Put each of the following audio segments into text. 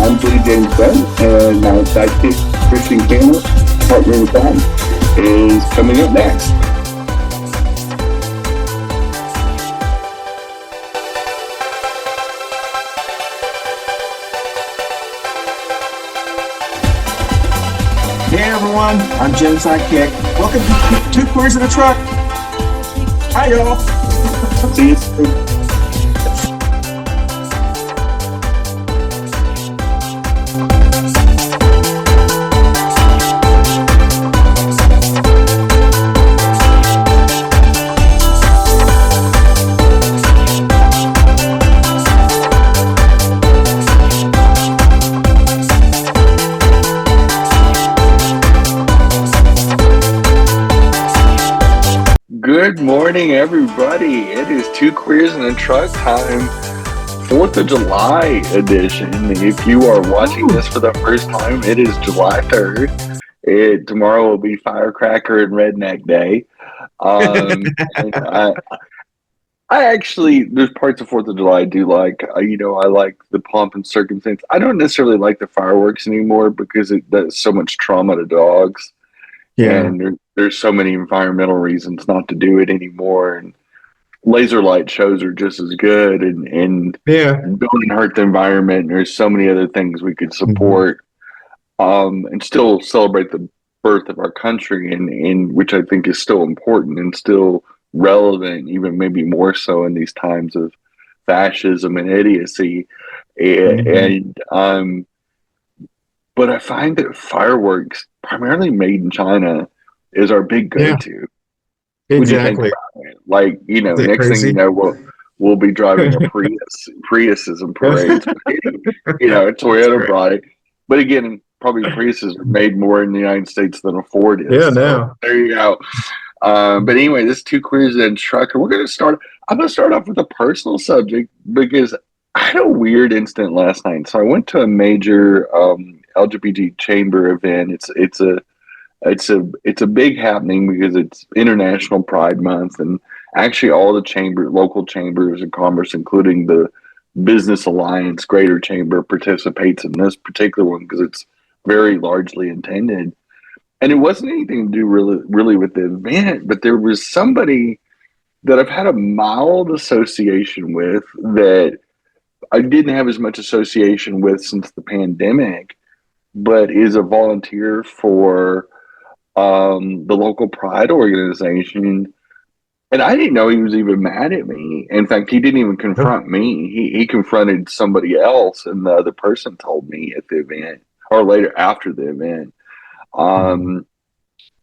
I'm Jenny-Jaymes and my sidekick, Christian Cano, partner in crime, is coming up next. Hey everyone, I'm Jen's sidekick. Welcome to Two Queers in a Truck. Hi y'all. See you soon. Good morning, everybody. It is Two Queers in a Truck time, 4th of July edition. If you are watching this for the first time, it is July 3rd. Tomorrow will be Firecracker and Redneck Day. And I actually, there's parts of 4th of July I do like. I like the pomp and circumstance. I don't necessarily like the fireworks anymore because it does so much trauma to dogs. Yeah. And there's so many environmental reasons not to do it anymore. And laser light shows are just as good and don't hurt the environment. And there's so many other things we could support and still celebrate the birth of our country, and which I think is still important and still relevant, even maybe more so in these times of fascism and idiocy. But I find that fireworks, primarily made in China, is our big go-to. Exactly. What do you think about it? Like, next crazy? thing you know, we'll be driving a Prius, Priuses and parades. Toyota brought it. But again, probably Priuses are made more in the United States than a Ford is. Yeah, now. There you go. But anyway, this is Two Queers in a Truck. I'm going to start off with a personal subject because I had a weird incident last night. So I went to a major LGBT chamber event. It's a big happening because it's International Pride Month, and actually all the local chambers of commerce, including the Business Alliance Greater Chamber, participates in this particular one because it's very largely attended. And it wasn't anything to do really with the event, but there was somebody that I've had a mild association with that I didn't have as much association with since the pandemic, but is a volunteer for the local Pride organization. And I didn't know he was even mad at me. In fact, he didn't even confront me. He confronted somebody else, and the other person told me at the event or later after the event.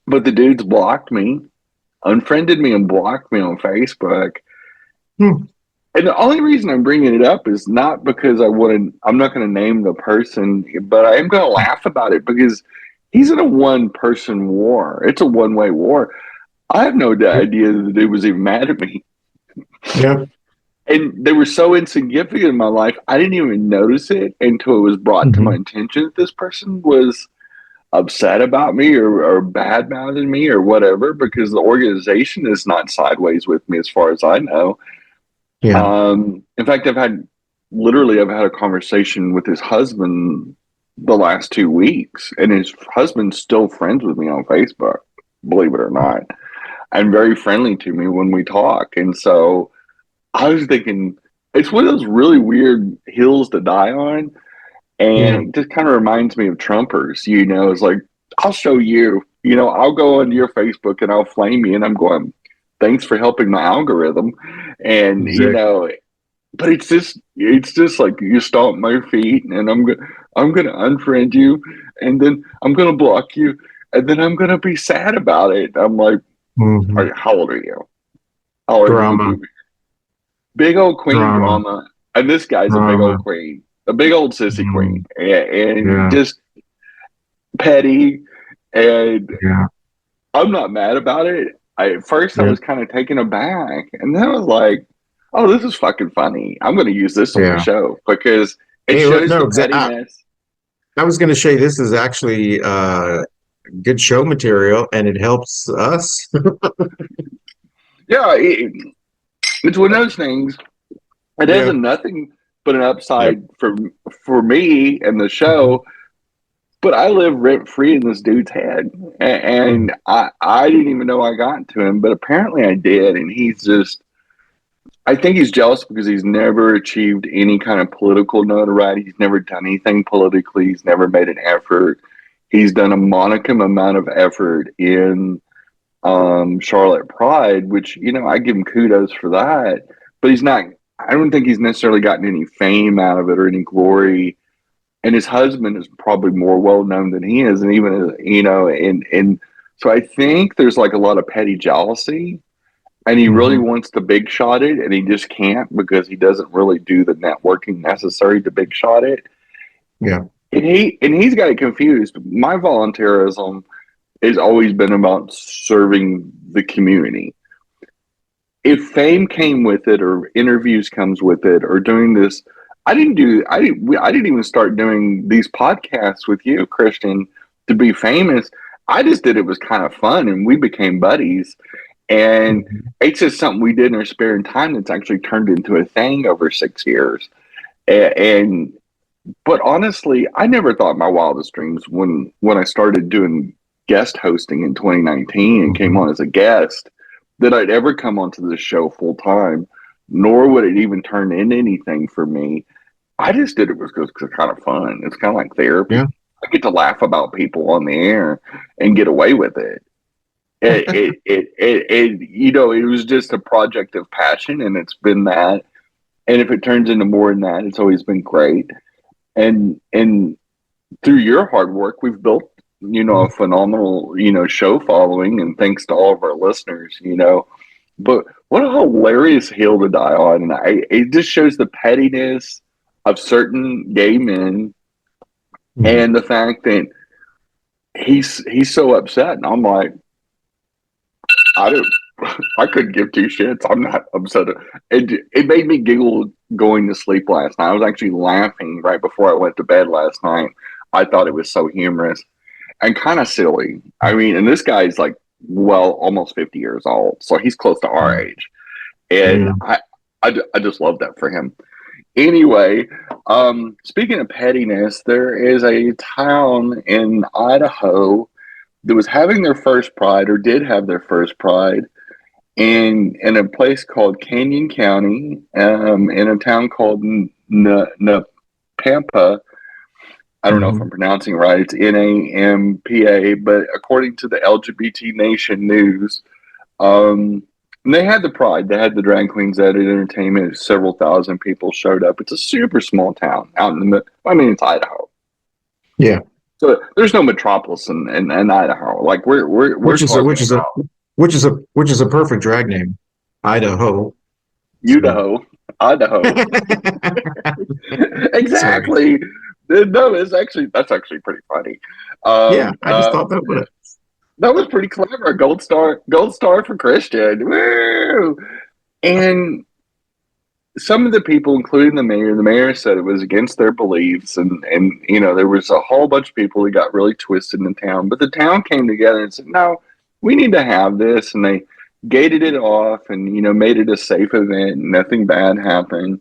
But the dude's blocked me, unfriended me, and blocked me on Facebook. And the only reason I'm bringing it up is not because I'm not going to name the person, but I am going to laugh about it because he's in a one-person war. It's a one-way war. I have no idea that the dude was even mad at me. Yeah. And they were so insignificant in my life, I didn't even notice it until it was brought to my attention that this person was upset about me or bad-mouthing me or whatever, because the organization is not sideways with me as far as I know. Yeah. In fact, I've had a conversation with his husband the last 2 weeks, and his husband's still friends with me on Facebook, believe it or not, and very friendly to me when we talk. And so I was thinking, it's one of those really weird hills to die on. And it just kind of reminds me of Trumpers, it's like, I'll show you, I'll go onto your Facebook and I'll flame you. And I'm going, thanks for helping my algorithm. And, but it's just like you stomp my feet and I'm going to unfriend you. And then I'm going to block you. And then I'm going to be sad about it. I'm like, how old are you? How old Drama. are you? Big old queen drama. And this guy's a big old queen. A big old sissy queen, and just petty, and I'm not mad about it. At first I was kind of taken aback, and then I was like, oh, this is fucking funny. I'm going to use this on the show because it shows the pettiness. I was going to say this is actually good show material, and it helps us. It's one of those things. It has nothing but an Yep. upside for me and the Mhm. show. But I live rent free in this dude's head, Mhm. and I didn't even know I got to him, but apparently I did. And he's just, I think he's jealous because he's never achieved any kind of political notoriety. He's never done anything politically. He's never made an effort. He's done a monicum amount of effort in Charlotte Pride, which, I give him kudos for that. But he's not. I don't think he's necessarily gotten any fame out of it or any glory. And his husband is probably more well known than he is, and even and so I think there's like a lot of petty jealousy, and he really Mhm. wants to big shot it, and he just can't because he doesn't really do the networking necessary to big shot it. Yeah. And he's got it confused. My volunteerism has always been about serving the community. If fame came with it, or interviews comes with it, or doing this, I didn't even start doing these podcasts with you, Christian, to be famous. I just did it was kind of fun, and we became buddies. And Mhm. it's just something we did in our spare time that's actually turned into a thing over 6 years. And but honestly, I never thought in my wildest dreams when I started doing guest hosting in 2019 and came Mhm. on as a guest that I'd ever come onto this show full time, nor would it even turn into anything for me. I just did it because it's kind of fun. It's kind of like therapy. Yeah. I get to laugh about people on the air and get away with it. It was just a project of passion, and it's been that. And if it turns into more than that, it's always been great. And through your hard work, we've built, a phenomenal, show following, and thanks to all of our listeners, But what a hilarious hill to die on. And it just shows the pettiness of certain gay men, Mhm. and the fact that he's so upset. And I'm like, I don't, I couldn't give two shits. I'm not upset. It made me giggle going to sleep last night. I was actually laughing right before I went to bed last night. I thought it was so humorous and kind of silly. I mean, and this guy's like, well, almost 50 years old, so he's close to our Mhm. age, and Yeah. I just love that for him. Anyway, speaking of pettiness, there is a town in Idaho that was having their first pride, or did have their first pride, in a place called Canyon County, in a town called Napampa. I don't know if Mhm. I'm pronouncing it right. It's Nampa, but according to the LGBT Nation News, um, they had the pride. They had the drag queens at it, entertainment. Several thousand people showed up. It's a super small town out in the middle. I mean, it's Idaho, Yeah. so there's no metropolis in Idaho. Like we're Which is a talking which is a about which is a perfect drag name, Idaho. So Idaho, Idaho. sorry. Exactly. No, that's actually pretty funny. Yeah, Um, I just uh, thought that was. that was pretty clever. A gold star for Christian. Woo! And some of the people, including the mayor said it was against their beliefs, and there was a whole bunch of people that got really twisted in the town. But the town came together and said, no, we need to have this, and they gated it off, and made it a safe event. Nothing bad happened.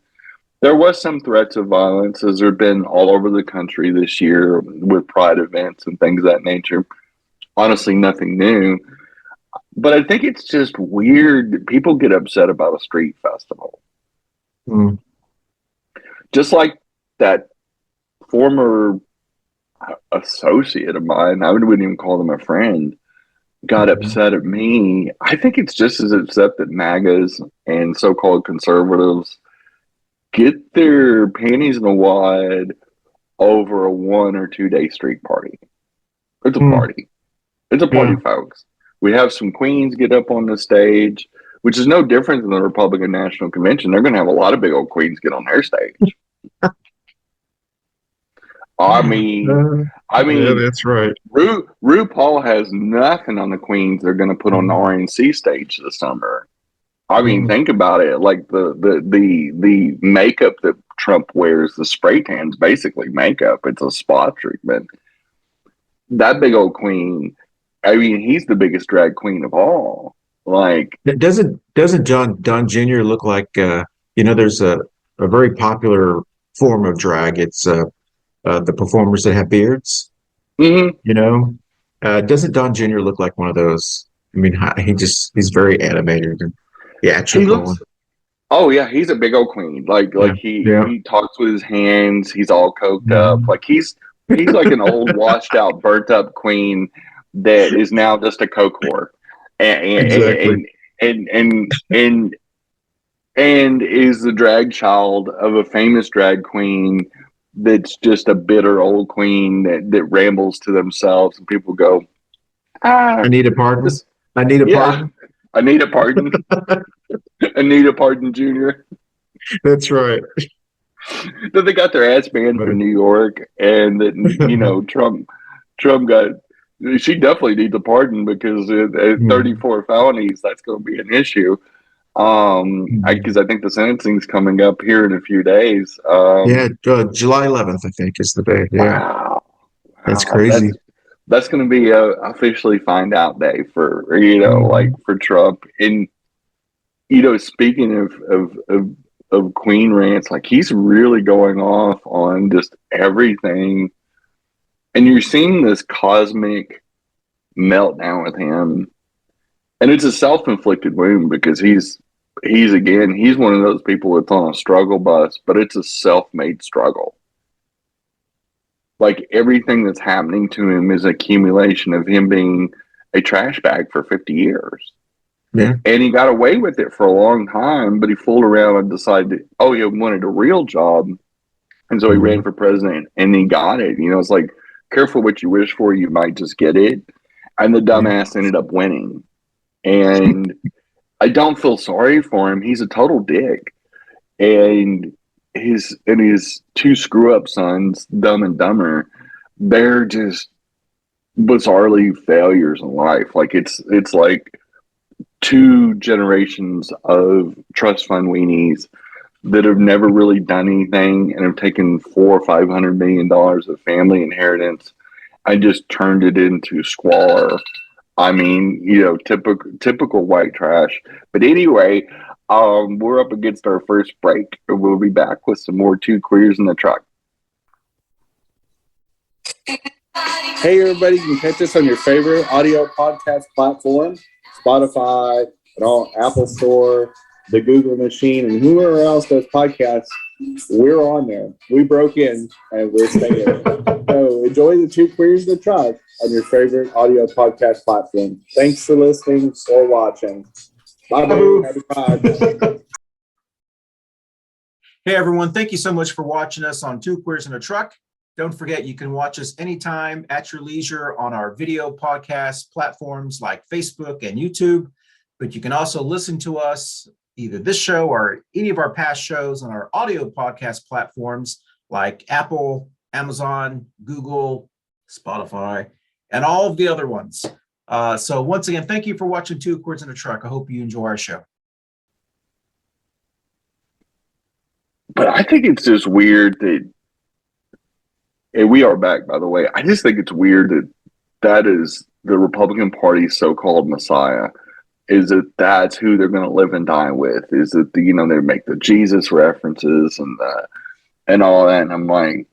There was some threats of violence, as there have been all over the country this year with pride events and things of that nature. Honestly, nothing new. But I think it's just weird that people get upset about a street festival. Mm. Just like that former associate of mine, I wouldn't even call them a friend, got Mhm. upset at me. I think it's just as upset that MAGAs and so called conservatives get their panties in a wad over a 1 or 2 day street party. It's a Mm. party. It's a party, Yeah. folks. We have some queens get up on the stage, which is no different than the Republican National Convention. They're going to have a lot of big old queens get on their stage. I mean, I Yeah, mean, that's right. RuPaul has nothing on the queens they're going to put on the Mhm. RNC stage this summer. I mean, Mm. think about it. Like the makeup that Trump wears, the spray tan's basically makeup. It's a spa treatment. That big old queen. I mean, he's the biggest drag queen of all. Like, Doesn't John Don Jr. look like there's a very popular form of drag. It's the performers that have beards. Mm-hmm. You know, doesn't Don Jr. look like one of those? I mean, he's very animated and He theatrical. looks. Oh yeah, he's a big old queen. Yeah, Like yeah. he talks with his hands. He's all coked up. Mhm. Like he's like an old, washed out, burnt up queen that is now just a coke whore, and Exactly. and is the drag child of a famous drag queen that's just a bitter old queen that rambles to themselves, and people go, I ah, need a pardon. this, I need a yeah, pardon. I need a pardon, I need a pardon, Junior. That's right. That they got their ass banned But from New York, and that Trump got. She definitely needs a pardon because at Mhm. 34 felonies, that's going to be an issue. Because I think the sentencing's coming up here in a few days. Yeah, July 11th, I think, is the day. Yeah, Wow, that's wow, crazy. that's going to be a officially find out day for like Mhm. for Trump. And speaking of Queen rants, like he's really going off on just everything, and you're seeing this cosmic meltdown with him, and it's a self-inflicted wound because he's one of those people that's on a struggle bus, but it's a self-made struggle. Like everything that's happening to him is an accumulation of him being a trash bag for 50 years. Yeah. And he got away with it for a long time, but he fooled around and decided, oh, he wanted a real job. And so he ran Mhm. for president and he got it. It's like, careful what you wish for, you might just get it. And the Yeah. dumbass ended up winning. And I don't feel sorry for him. He's a total dick. And his two screw up sons, Dumb and Dumber, they're just bizarrely failures in life. Like it's like two generations of trust fund weenies that have never really done anything and have taken $400 or $500 of family inheritance and just turned it into squalor. I mean, typical white trash. But anyway, we're up against our first break. We'll be back with some more Two Queers in the Truck. Hey, everybody, you can catch us on your favorite audio podcast platform, Spotify, and all Apple Store, the Google machine, and whoever else does podcasts. We're on there. We broke in and we're staying. So enjoy the Two Queers in the Truck on your favorite audio podcast platform. Thanks for listening or watching. Bye, boo. Happy pod. Hey, everyone. Thank you so much for watching us on Two Queers in a Truck. Don't forget, you can watch us anytime at your leisure on our video podcast platforms like Facebook and YouTube. But you can also listen to us, either this show or any of our past shows, on our audio podcast platforms like Apple, Amazon, Google, Spotify, and all of the other ones. So once again, thank you for watching Two Queers in a Truck. I hope you enjoy our show. But I think it's just weird that, and we are back, by the way. I just think it's weird that is the Republican Party's so-called messiah. Is that that's who they're going to live and die with? Is that they make the Jesus references and all that? And I'm like,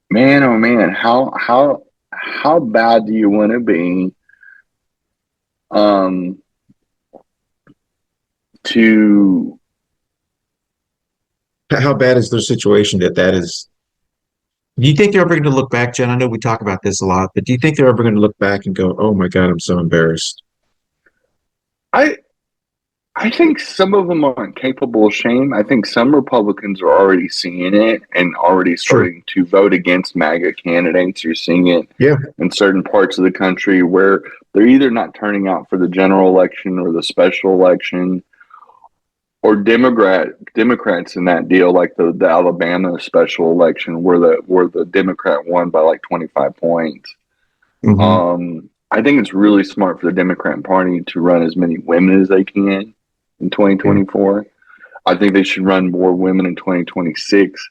man, oh man, how bad do you want to be? To How bad is their situation that is? Do you think they're ever going to look back, Jen? I know we talk about this a lot, but do you think they're ever going to look back and go, "Oh my God, I'm so embarrassed"? I I think some of them aren't capable of shame. I think some Republicans are already seeing it and already Sure. starting to vote against MAGA candidates. You're seeing it Yeah. in certain parts of the country where they're either not turning out for the general election or the special election, or Democrats in that deal, like the Alabama special election where the Democrat won by like 25 points. Hmm. I think it's really smart for the Democrat Party to run as many women as they can in Yeah. 2024. I think they should run more women in 2026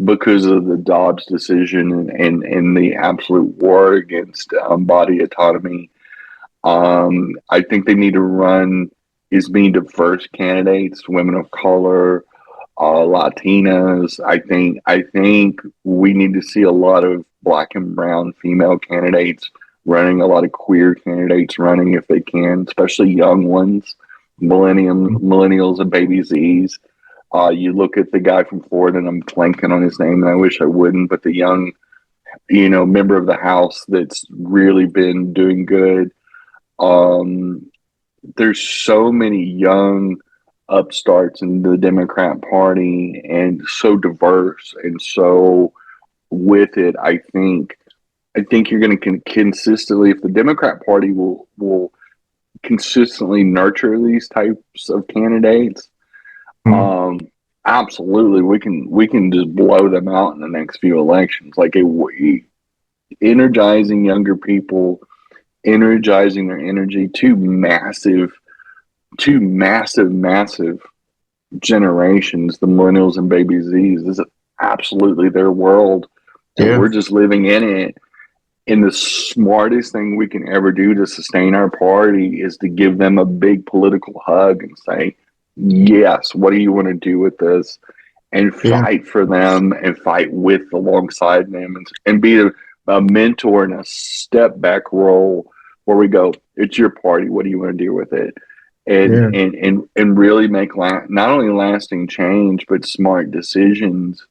because of the Dobbs decision and the absolute war against body autonomy. I think they need to run as many diverse candidates, women of color, Latinas. I think we need to see a lot of black and brown female candidates running, a lot of queer candidates running if they can, especially young ones, millennials and baby Z's. You look at the guy from Florida, and I'm blanking on his name, and I wish I wouldn't, but the young, member of the House that's really been doing good. Um, there's so many young upstarts in the Democrat Party and so diverse and so with it. I think you're going to consistently, if the Democrat Party will consistently nurture these types of candidates, Mhm. absolutely we can just blow them out in the next few elections. Like energizing younger people, energizing their energy massive generations, the millennials and baby Z's. This is absolutely their world, and Yeah. we're just living in it. And the smartest thing we can ever do to sustain our party is to give them a big political hug and say, yes, what do you want to do with this? And Yeah. fight for them and fight with alongside them, and be a mentor in a step back role where we go, it's your party. What do you want to do with it? And Yeah. really make not only lasting change, but smart decisions,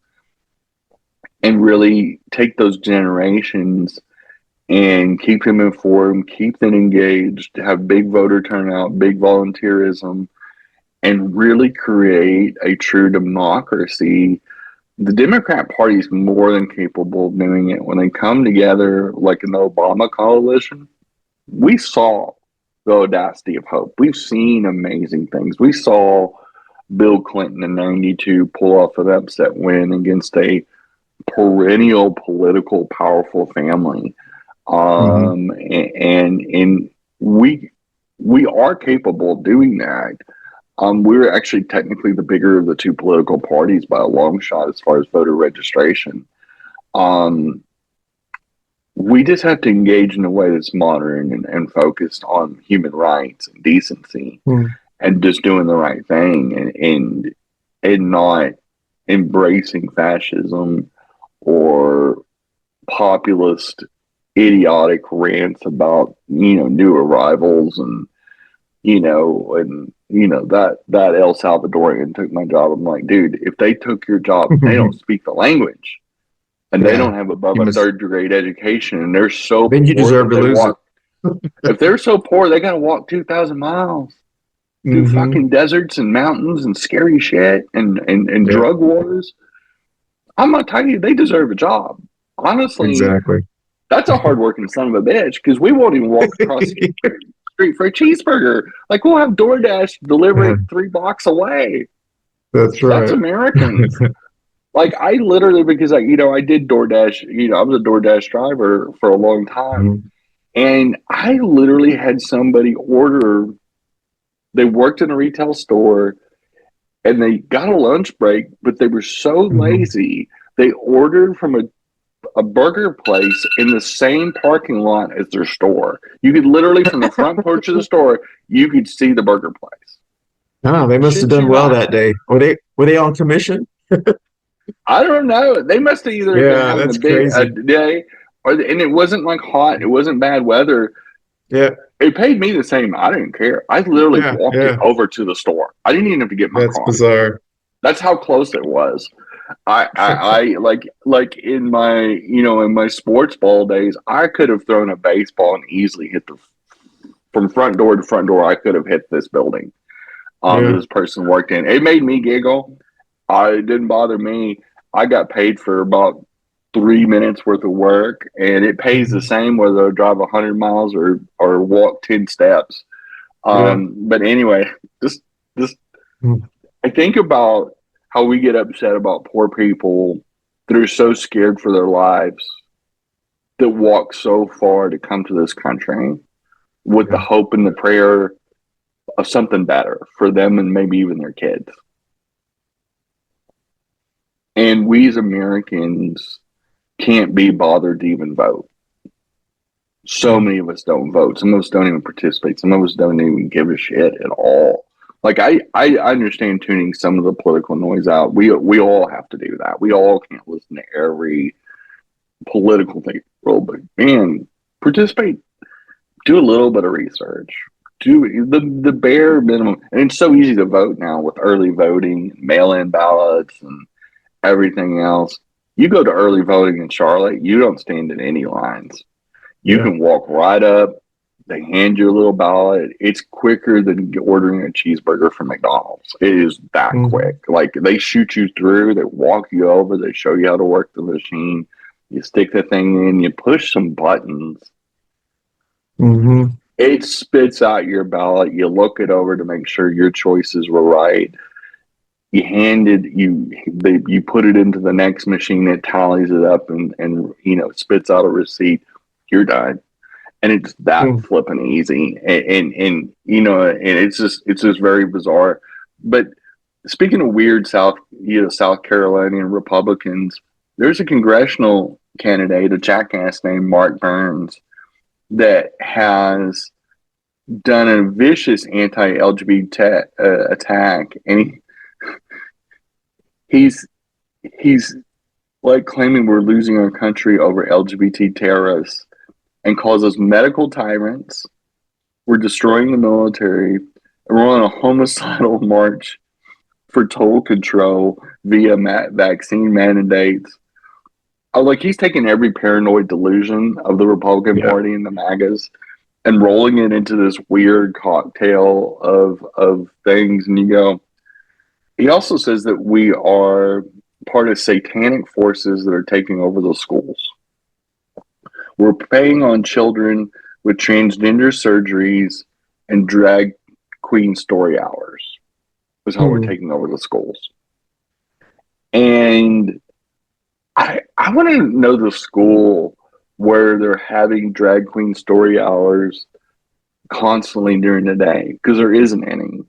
and really take those generations and keep them informed, keep them engaged, have big voter turnout, big volunteerism, and really create a true democracy. The Democrat Party is more than capable of doing it. When they come together, like in the Obama coalition, we saw the audacity of hope. We've seen amazing things. We saw Bill Clinton in '92 pull off an upset win against a perennial political powerful family. Hmm. And we are capable of doing that. We're actually technically the bigger of the two political parties by a long shot as far as voter registration. Um, we just have to engage in a way that's modern and focused on human rights and decency Mm. and just doing the right thing, and not embracing fascism or populist idiotic rants about new arrivals, and that El Salvadorian took my job. I'm like, dude, if they took your job, they don't speak the language and they Yeah. don't have above You a must. third grade education, and they're so Then you poor deserve that to they lose it. walk. If they're so poor, they got to walk 2,000 miles through Hmm. fucking deserts and mountains and scary shit and Yeah. drug wars. I'm gonna tell you, they deserve a job. Honestly, Exactly. that's a hardworking son of a bitch, because we won't even walk across the street for a cheeseburger. Like, we'll have DoorDash deliver Yeah, it 3 blocks away. that's That's right. Americans. Like, I literally, because I did DoorDash. I was a DoorDash driver for a long time, Mhm. and I literally had somebody order. They worked in a retail store, and they got a lunch break, but they were so Mhm. lazy. They ordered from a burger place in the same parking lot as their store. You could literally, from the front porch of the store, you could see the burger place. Ah, they must have Shit you done well not. that day. Were they on commission? I don't know. They must have either been Yeah, having that's a crazy. day, and it wasn't like hot. It wasn't bad weather. Yeah, It paid me the same. I didn't care. I literally yeah, walked it yeah. over to the store. I didn't even have to get my That's car. bizarre. That's how close it was. I like in my sports ball days, I could have thrown a baseball and easily hit the from front door to front door. I could have hit this building. Yeah. This person worked in. It made me giggle. It didn't bother me. I got paid for about 3 minutes worth of work, and it pays the Mhm. same whether I drive 100 miles or walk 10 steps. Yeah. But anyway, just Mhm. I think about how we get upset about poor people that are so scared for their lives, that walk so far to come to this country with the Yeah. hope and the prayer of something better for them and maybe even their kids. And we as Americans can't be bothered to even vote. So Yeah. many of us don't vote. Some of us don't even participate. Some of us don't even give a shit at all. Like I understand tuning some of the political noise out. We all have to do that. We all can't listen to every political thing. But man, participate. Do a little bit of research. Do the bare minimum. And it's so easy to vote now with early voting, mail-in ballots, and everything else. You go to early voting in Charlotte, you don't stand in any lines. You Yeah. can walk right up. They hand you a little ballot. It's quicker than ordering a cheeseburger from McDonald's. It is that quick. Like they shoot you through, they walk you over, they show you how to work the machine. You stick the thing in, you push some buttons. Mm-hmm. It spits out your ballot. You look it over to make sure your choices were right. You put it into the next machine. It tallies it up and spits out a receipt. You're done. And it's that flipping easy, and it's just very bizarre. But speaking of weird South Carolinian Republicans, there's a congressional candidate, a jackass named Mark Burns, that has done a vicious anti-LGBT attack, and he's like claiming we're losing our country over LGBT terrorists, and calls us medical tyrants. We're destroying the military, and we're on a homicidal march for total control via vaccine mandates. Like he's taking every paranoid delusion of the Republican Party and the MAGAs and rolling it into this weird cocktail of things. And you go, he also says that we are part of satanic forces that are taking over the schools. We're preying on children with transgender surgeries and drag queen story hours is how we're taking over the schools. And I want to know the school where they're having drag queen story hours constantly during the day, because there isn't any.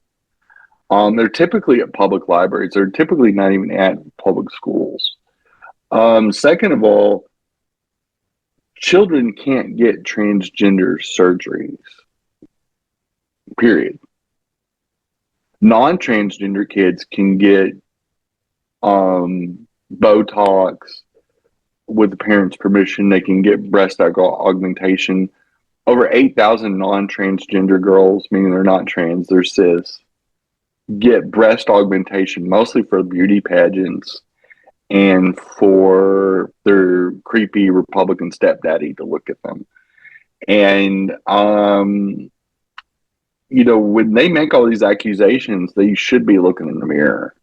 They're typically at public libraries. They're typically not even at public schools. Second of all, children can't get transgender surgeries, period. Non-transgender kids can get Botox with the parents' permission. They can get breast augmentation. Over 8,000 non-transgender girls, meaning they're not trans, they're cis, get breast augmentation, mostly for beauty pageants and for their creepy Republican stepdaddy to look at them. And, when they make all these accusations, they should be looking in the mirror.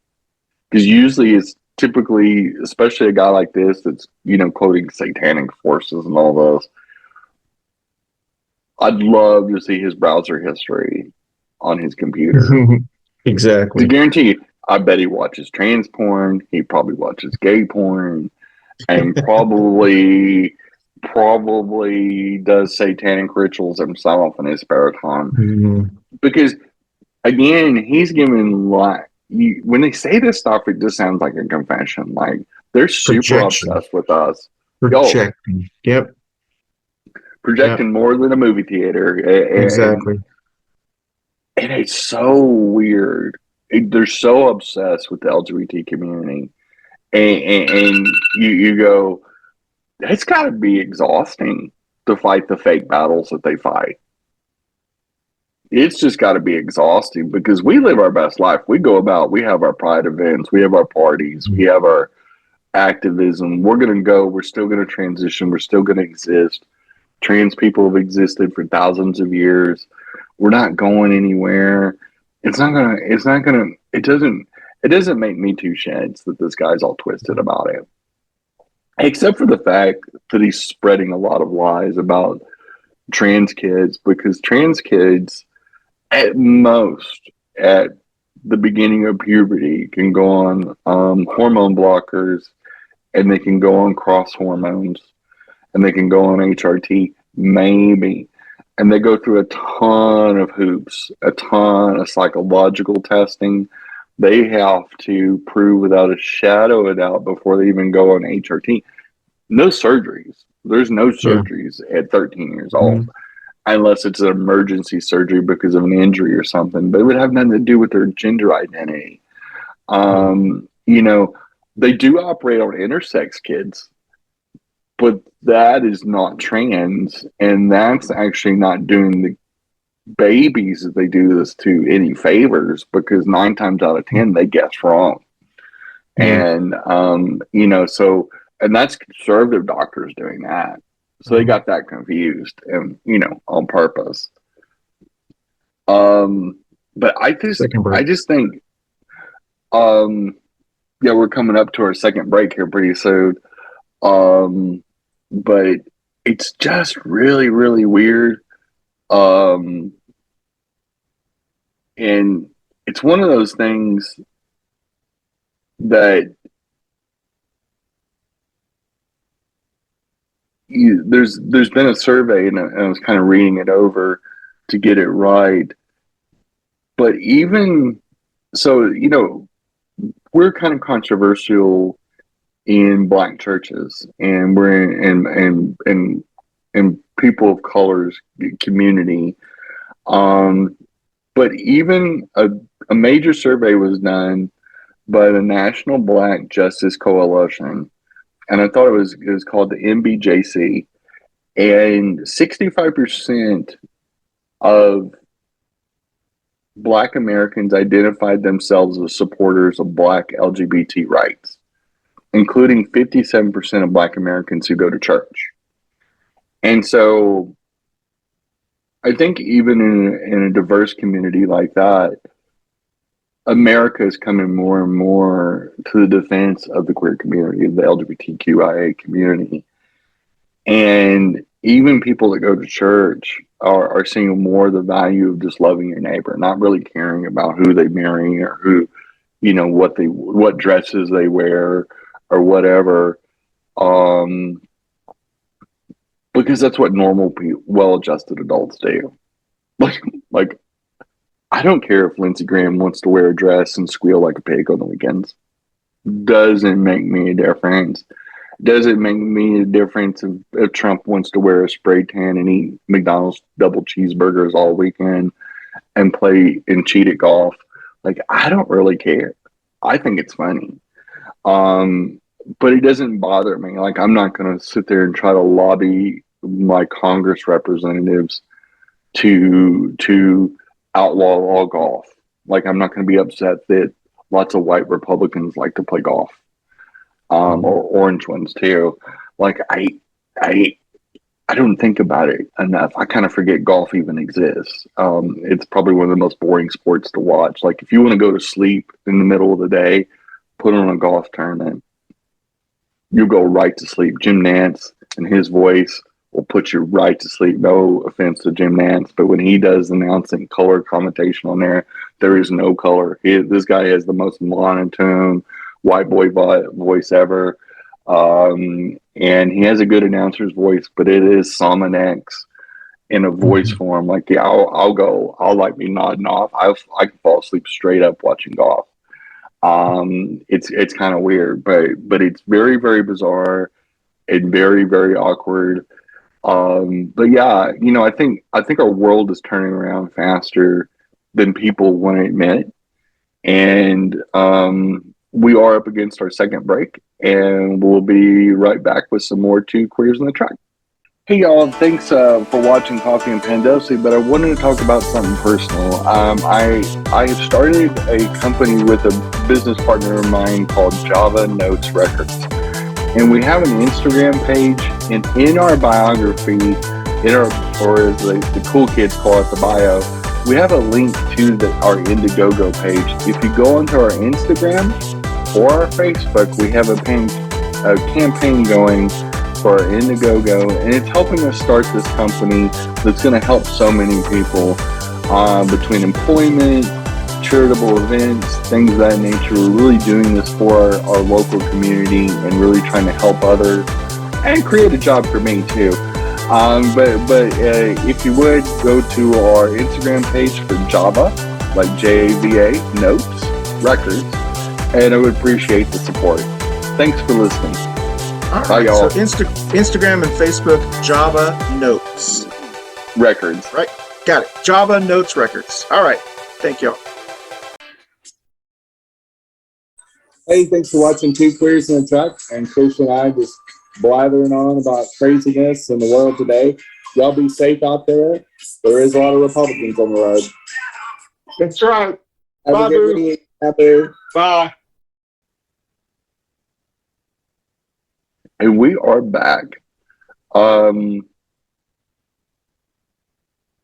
Because usually it's typically, especially a guy like this that's, quoting satanic forces and all those. I'd love to see his browser history on his computer. Exactly. To guarantee you, I bet he watches trans porn. He probably watches gay porn, and probably does satanic rituals himself in his spare time. Because again, he's giving when they say this stuff, it just sounds like a confession. Like they're super obsessed with us. Projecting. Yep. Projecting more than a movie theater. Exactly. And it's so weird. They're so obsessed with the LGBT community. And you go, it's got to be exhausting to fight the fake battles that they fight. It's just got to be exhausting because we live our best life. We go about, we have our pride events, we have our parties, we have our activism. We're going to go, we're still going to transition, we're still going to exist. Trans people have existed for thousands of years. We're not going anywhere. It doesn't make me two sheds that this guy's all twisted about it. Except for the fact that he's spreading a lot of lies about trans kids, because trans kids, at most, at the beginning of puberty, can go on hormone blockers, and they can go on cross hormones, and they can go on HRT, maybe. And they go through a ton of hoops, a ton of psychological testing. They have to prove without a shadow of a doubt before they even go on HRT. No surgeries. There's no surgeries at 13 years old. unless it's an emergency surgery because of an injury or something, but it would have nothing to do with their gender identity. You know, they do operate on intersex kids, but that is not trans, and that's actually not doing the babies that they do this to any favors, because 9 times out of 10 they guess wrong. And you know, so, and that's conservative doctors doing that, so they got that confused, and you know, on purpose. But I just think yeah, we're coming up to our second break here pretty soon. But it's just really, really weird. And it's one of those things that there's been a survey, and I was kind of reading it over to get it right. But even so, you know, we're kind of controversial in Black churches, and we're in people of color's community. But even a major survey was done by the National Black Justice Coalition, and I thought it was called the NBJC, and 65% of Black Americans identified themselves as supporters of Black LGBT rights, including 57% of Black Americans who go to church. And so I think even in a diverse community like that, America is coming more and more to the defense of the queer community, of the LGBTQIA community. And even people that go to church are seeing more of the value of just loving your neighbor, not really caring about who they marry or who, you know, what dresses they wear or whatever. Because that's what normal people, well-adjusted adults do. Like, I don't care if Lindsey Graham wants to wear a dress and squeal like a pig on the weekends. Doesn't make me a difference. Doesn't make me a difference if Trump wants to wear a spray tan and eat McDonald's double cheeseburgers all weekend and play and cheat at golf. Like, I don't really care. I think it's funny. But it doesn't bother me. Like, I'm not going to sit there and try to lobby my Congress representatives to outlaw all golf. Like, I'm not going to be upset that lots of white Republicans like to play golf, or orange ones too. Like, I don't think about it enough. I kind of forget golf even exists. It's probably one of the most boring sports to watch. Like, if you want to go to sleep in the middle of the day, put on a golf tournament. You go right to sleep. Jim Nantz and his voice will put you right to sleep. No offense to Jim Nantz, but when he does announcing color commentation on there is no color. This guy has the most monotone white boy voice ever. And he has a good announcer's voice, but it is Salmon X in a voice form. Like, yeah, I'll like be nodding off. I can fall asleep straight up watching golf. It's kind of weird, but it's very, very bizarre and very, very awkward. But yeah, you know, I think our world is turning around faster than people want to admit. And we are up against our second break, and we'll be right back with some more Two Queers in the Truck. Hey y'all, thanks for watching Coffee and Pandosi, but I wanted to talk about something personal. I have started a company with a business partner of mine called Java Notes Records. And we have an Instagram page, and in our biography, or as the cool kids call it, the bio, we have a link to our Indiegogo page. If you go onto our Instagram or our Facebook, we have a campaign going for our Indiegogo, and it's helping us start this company that's going to help so many people between employment, charitable events, things of that nature. We're really doing this for our local community and really trying to help others and create a job for me too. But if you would go to our Instagram page for Java, like JAVA Notes Records, and I would appreciate the support. Thanks for listening. All right, bye, y'all. So Instagram and Facebook, Java Notes. Records. Right. Got it. Java Notes Records. All right. Thank you. Hey, thanks for watching Two Queers in a Truck. And Christian and I just blathering on about craziness in the world today. Y'all be safe out there. There is a lot of Republicans on the road. That's right. Have Bye, a good Boo. week. Bye. Bye. And we are back.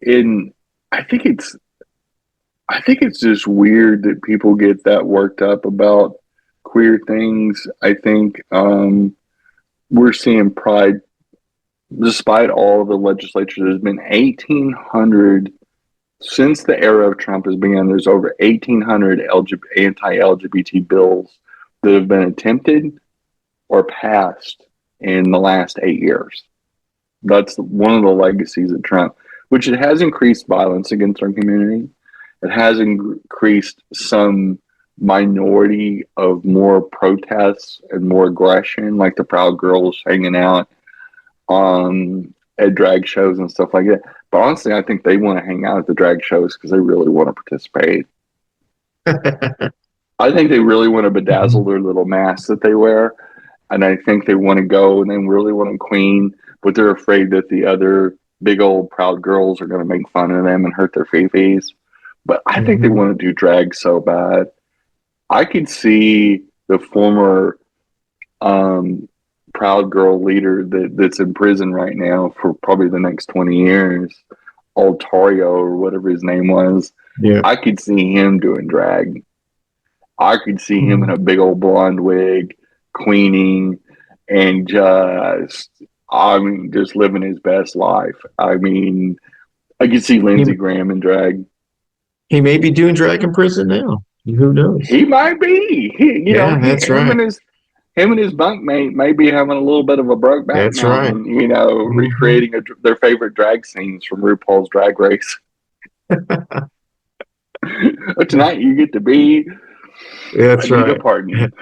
In I think it's just weird that people get that worked up about queer things. I think we're seeing pride, despite all of the legislature. There's been 1,800 since the era of Trump has begun. There's over 1,800 anti-LGBT bills that have been attempted or passed in the last 8 years. That's one of the legacies of Trump, which it has increased violence against our community. It has increased some minority of more protests and more aggression, like the Proud Girls hanging out at drag shows and stuff like that. But honestly, I think they want to hang out at the drag shows because they really want to participate. I think they really want to bedazzle their little masks that they wear. And I think they want to go and they really want to queen, but they're afraid that the other big old proud girls are going to make fun of them and hurt their fifis. But I think they want to do drag so bad. I could see the former proud girl leader that's in prison right now for probably the next 20 years, Altario or whatever his name was. Yeah. I could see him doing drag. I could see him in a big old blonde wig, queening, and just living his best life. I mean, I could see Lindsey Graham in drag. He may be doing drag in prison now. Who knows? He might be. That's right. Him and his bunkmate may be having a little bit of a Brokeback That's Mountain, recreating their favorite drag scenes from RuPaul's Drag Race. Tonight you get to be That's Anita right. Pardon.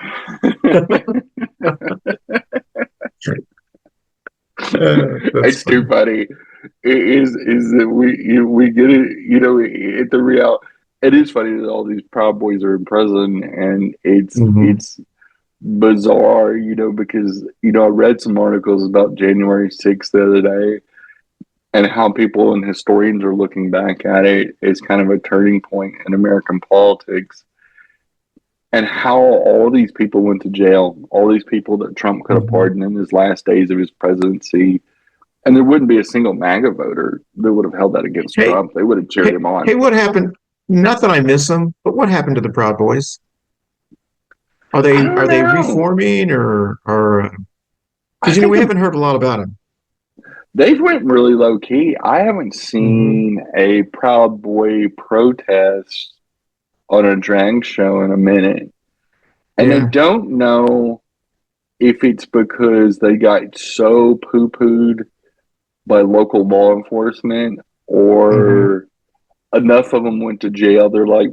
It's funny. too funny. It is that we get it, at the real. It is funny that all these Proud Boys are in prison, and it's bizarre, because I read some articles about January 6th the other day, and how people and historians are looking back at it as kind of a turning point in American politics, and how all these people went to jail, all these people that Trump could have pardoned in his last days of his presidency. And there wouldn't be a single MAGA voter that would have held that against Trump. They would have cheered him on. Hey, what happened? Not that I miss them, but what happened to the Proud Boys? Are they reforming or because we haven't heard a lot about them. They've went really low key. I haven't seen a Proud Boy protest on a drag show in a minute. And I don't know if it's because they got so poo-pooed by local law enforcement, or enough of them went to jail. They're like,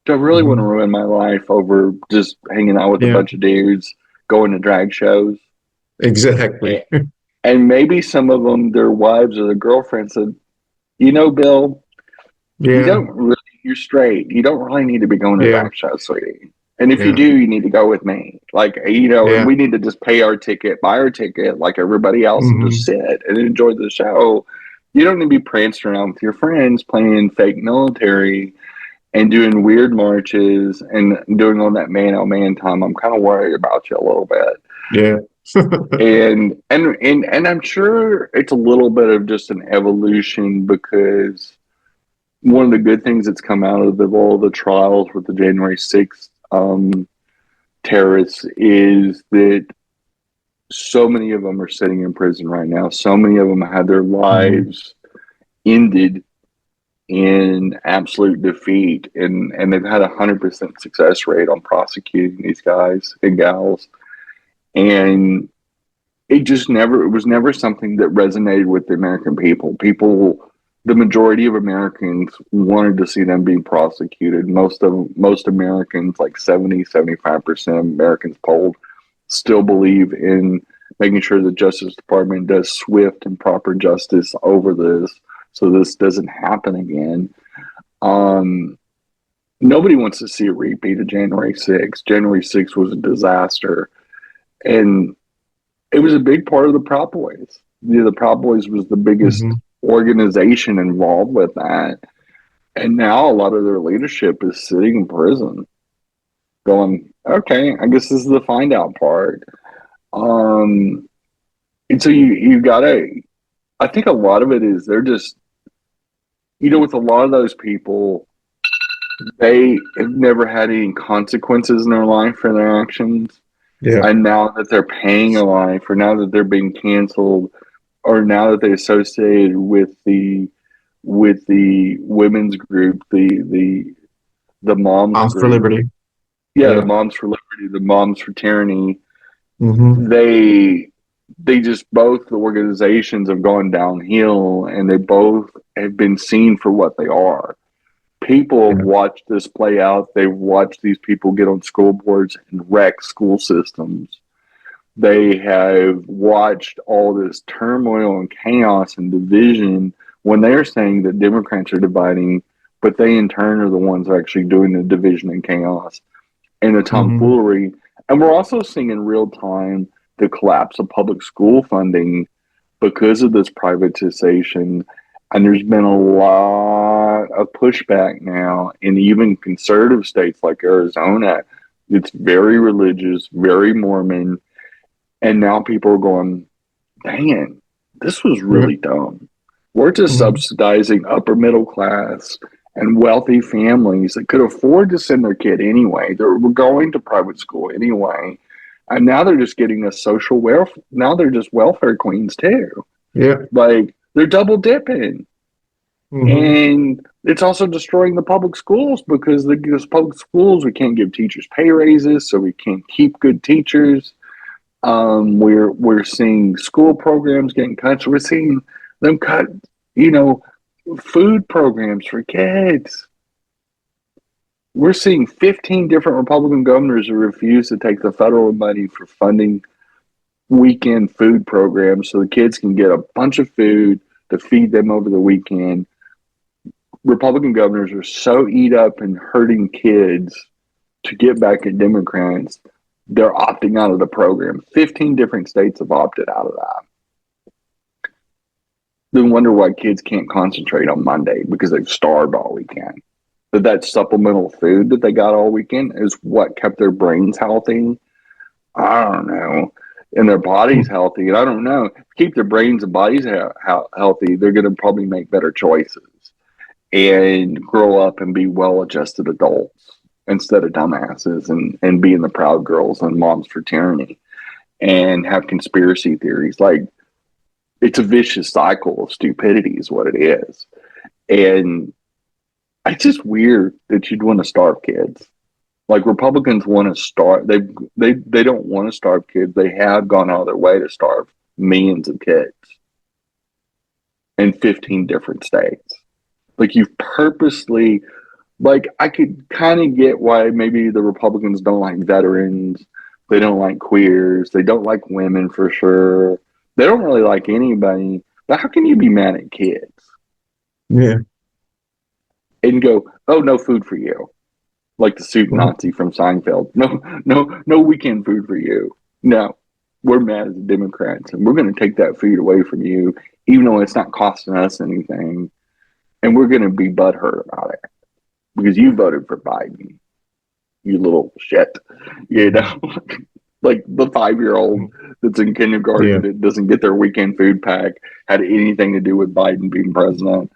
do I really want to ruin my life over just hanging out with a bunch of dudes, going to drag shows? Exactly. And maybe some of them, their wives or their girlfriends said, Bill, you're straight. You don't really need to be going to drag shows, sweetie. And if you do, you need to go with me. And we need to just pay our ticket, buy our ticket like everybody else, and just sit and enjoy the show. You don't need to be prancing around with your friends playing fake military and doing weird marches and doing all that man-on-man time. I'm kind of worried about you a little bit. Yeah. and I'm sure it's a little bit of just an evolution, because one of the good things that's come out of all the trials with the January 6th terrorists is that so many of them are sitting in prison right now. So many of them had their lives ended in absolute defeat, and they've had 100% success rate on prosecuting these guys and gals. And it was never something that resonated with the American people. The majority of Americans wanted to see them being prosecuted. Most Americans, like 75% of Americans polled, still believe in making sure the Justice Department does swift and proper justice over this, so this doesn't happen again. Nobody wants to see a repeat of January 6th. January 6th was a disaster, and it was a big part of the Proud Boys. The Proud Boys was the biggest organization involved with that. And now a lot of their leadership is sitting in prison going, okay, I guess this is the find out part. And so you gotta, I think a lot of it is they're just, with a lot of those people, they have never had any consequences in their life for their actions. Yeah. And now that they're paying a life, or now that they're being canceled, or now that they associated with the women's group, the moms For group, Liberty. the Moms for Liberty, the Moms for Tyranny, they just, both the organizations have gone downhill, and they both have been seen for what they are. People have watched this play out. They've watched these people get on school boards and wreck school systems. They have watched all this turmoil and chaos and division when they're saying that Democrats are dividing, but they in turn are the ones actually doing the division and chaos and the tomfoolery. And we're also seeing in real time the collapse of public school funding because of this privatization. And there's been a lot of pushback now in even conservative states like Arizona. It's very religious, very Mormon. And now people are going, dang, this was really dumb. We're just subsidizing upper middle class and wealthy families that could afford to send their kid anyway. They were going to private school anyway. And now they're just getting a social welfare. Now they're just welfare queens too. Yeah. Like, they're double dipping. And it's also destroying the public schools because those public schools, we can't give teachers pay raises, so we can't keep good teachers. We're seeing school programs getting cut. So we're seeing them cut, food programs for kids. We're seeing 15 different Republican governors who refuse to take the federal money for funding weekend food programs so the kids can get a bunch of food to feed them over the weekend. Republican governors are so eat up and hurting kids to get back at Democrats, they're opting out of the program. 15 different states have opted out of that. They wonder why kids can't concentrate on Monday because they've starved all weekend. But that supplemental food that they got all weekend is what kept their brains healthy. I don't know. And their bodies healthy. And I don't know. Keep their brains and bodies healthy, they're going to probably make better choices and grow up and be well-adjusted adults instead of dumbasses and being the proud girls and moms for tyranny and have conspiracy theories. Like, it's a vicious cycle of stupidity is what it is. And it's just weird that you'd want to starve kids. Like, Republicans want to starve. They don't want to starve kids. They have gone out of their way to starve millions of kids in 15 different states. Like, you've purposely, like, I could kind of get why maybe the Republicans don't like veterans. They don't like queers. They don't like women for sure. They don't really like anybody. But how can you be mad at kids? Yeah. And go, oh, no food for you. Like the soup Nazi from Seinfeld. No weekend food for you. No, we're mad as the Democrats, and we're going to take that food away from you, even though it's not costing us anything. And we're going to be butthurt about it because you voted for Biden, you little shit. Like the 5-year-old that's in kindergarten that doesn't get their weekend food pack had anything to do with Biden being president.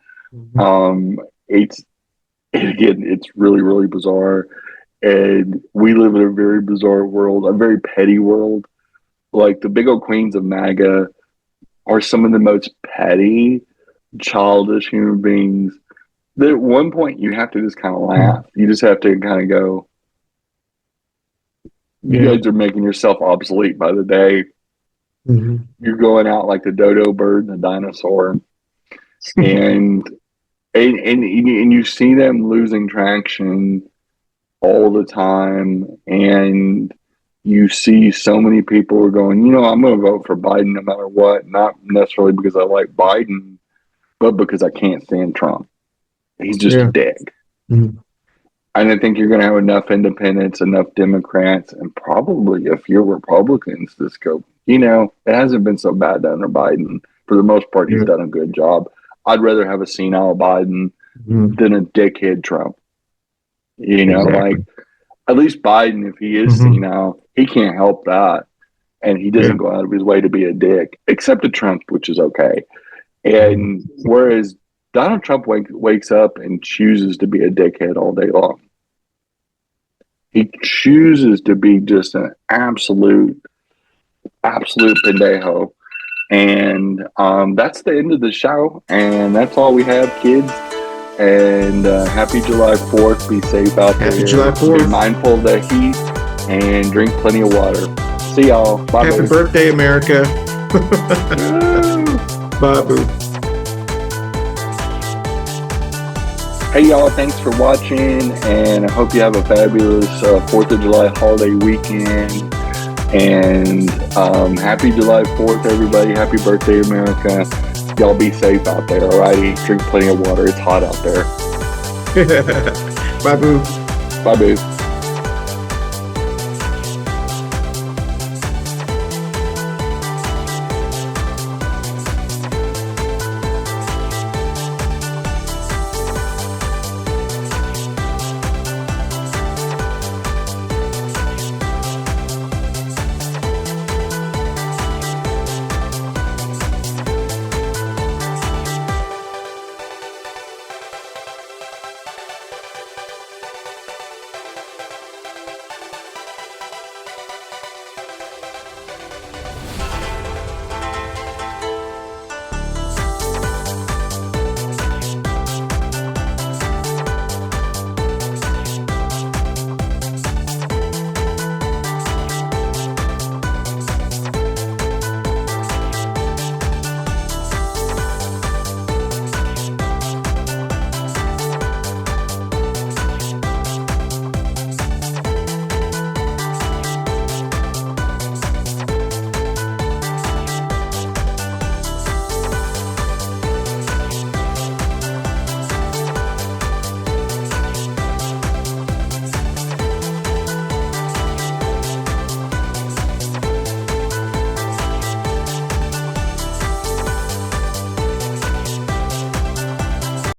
It's really, really bizarre. And we live in a very bizarre world, a very petty world. Like, the big old queens of MAGA are some of the most petty, childish human beings that at one point you have to just kind of laugh. You just have to kind of go, you guys are making yourself obsolete by the day. You're going out like the dodo bird and the dinosaur. And you see them losing traction all the time. And you see so many people are going, I'm going to vote for Biden no matter what, not necessarily because I like Biden, but because I can't stand Trump. He's just a dick. Mm-hmm. I don't think you're going to have enough independents, enough Democrats, and probably a few Republicans to go, it hasn't been so bad under Biden. For the most part, he's done a good job. I'd rather have a senile Biden than a dickhead Trump. Like, at least Biden, if he is senile, he can't help that. And he doesn't go out of his way to be a dick, except to Trump, which is okay. And whereas Donald Trump wakes up and chooses to be a dickhead all day long. He chooses to be just an absolute pendejo. And that's the end of the show. And that's all we have, kids. And happy July 4th. Be safe out there. Happy July 4th. Be mindful of the heat and drink plenty of water. See y'all. Bye. Happy birthday, America. Bye, boo. Hey y'all, thanks for watching, and I hope you have a fabulous 4th of July holiday weekend. And happy July 4th, everybody. Happy birthday, America. Y'all be safe out there, alrighty? Drink plenty of water. It's hot out there. Bye, boo. Bye, boo.